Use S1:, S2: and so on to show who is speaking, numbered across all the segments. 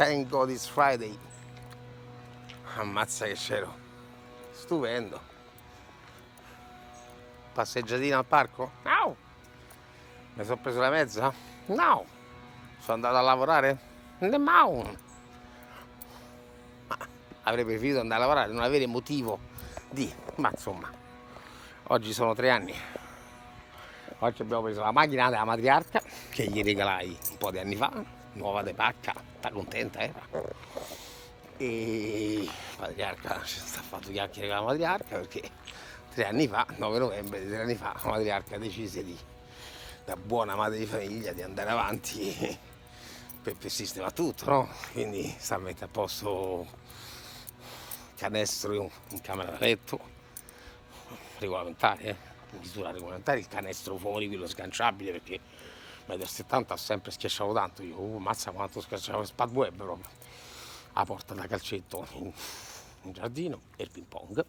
S1: Thank God it's Friday. Ammazza che c'ero. Stupendo. Passeggiatina al parco? No. Mi sono preso la mezza? No. Sono andato a lavorare? No. Ma avrei preferito andare a lavorare, non avere motivo di... Ma insomma, oggi sono 3 anni. Oggi abbiamo preso la macchina della matriarca che gli regalai un po' di anni fa, nuova de pacca, sta contenta era. E la matriarca ci sta fatto chiacchiere con la matriarca perché 3 anni fa, 9 novembre di 3 anni fa, la matriarca decise di, da buona madre di famiglia, di andare avanti per sistemare tutto, no? Quindi sta a mettere a posto canestro in camera da letto, regolamentare, misura regolamentare, il canestro fuori, quello sganciabile, perché 1,70 m ha sempre schiacciato tanto, io mazza quanto schiacciavo spad web proprio, la porta da calcetto in giardino e il ping pong,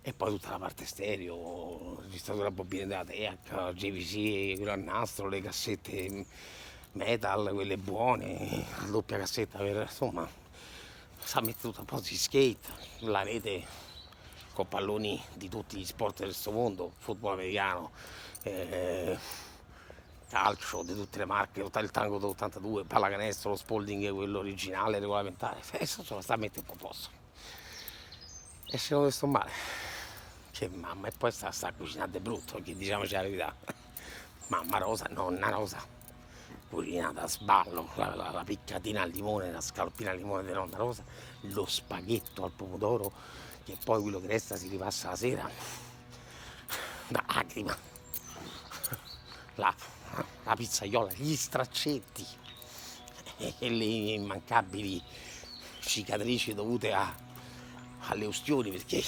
S1: e poi tutta la parte stereo, registratura bobine della TEAC, JVC, quello a nastro, le cassette metal, quelle buone, la doppia cassetta per, insomma, sa mettere tutto a posto di skate, la rete con palloni di tutti gli sport del questo mondo, football americano, calcio di tutte le marche, il tango d'82, pallacanestro, lo Spalding, quello originale, regolamentare, adesso se lo sta a mettere un po' a posto. E se non sto male, che mamma, e poi sta a cucinare di brutto, perché diciamoci la verità, mamma Rosa, nonna Rosa, cucinata a sballo, la piccatina al limone, la scaloppina al limone di nonna Rosa, lo spaghetto al pomodoro, che poi quello che resta si ripassa la sera, da lacrima, la pizzaiola, gli straccetti e le immancabili cicatrici dovute alle ustioni, perché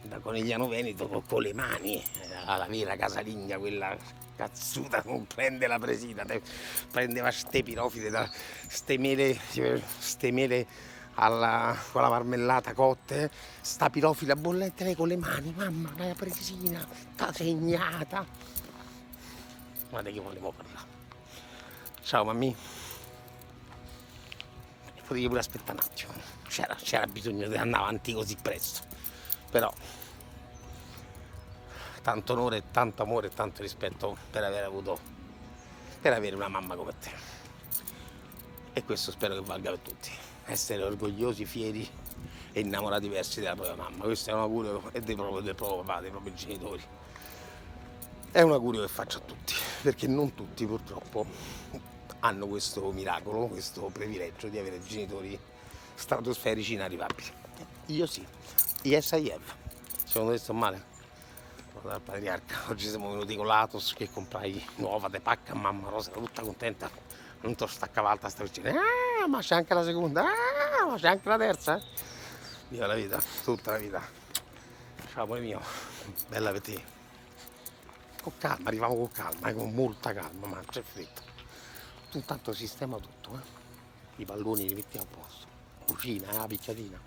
S1: da Conegliano Veneto con le mani, la vera casalinga, quella cazzuta, non prende la presida, prendeva ste pirofite, ste mele con la marmellata cotte, sta pirofila bollente lei con le mani, mamma, la presina, sta segnata. Guarda che volevo parlare. Ciao mammi. Potevi pure aspettare un attimo, c'era bisogno di andare avanti così presto, però tanto onore, tanto amore e tanto rispetto per avere una mamma come te, e questo spero che valga per tutti, essere orgogliosi, fieri e innamorati versi della propria mamma. Questo è un augurio del proprio papà, dei propri genitori, è un augurio che faccio a tutti, perché non tutti purtroppo hanno questo miracolo, questo privilegio di avere genitori stratosferici inarrivabili. Io sì, yes I have. Secondo te sto male? Guarda il patriarca, oggi siamo venuti con l'Atos che comprai nuova de pacca, mamma Rosa era tutta contenta, non ti staccava alta sta vicina, ma c'è anche la seconda, ma c'è anche la terza, viva la vita, tutta la vita. Ciao amore mio, bella per te. Con calma, arriviamo con calma, con molta calma, ma c'è fretta. Tu intanto sistema tutto, i palloni li metti a posto, cucina, la piccatina.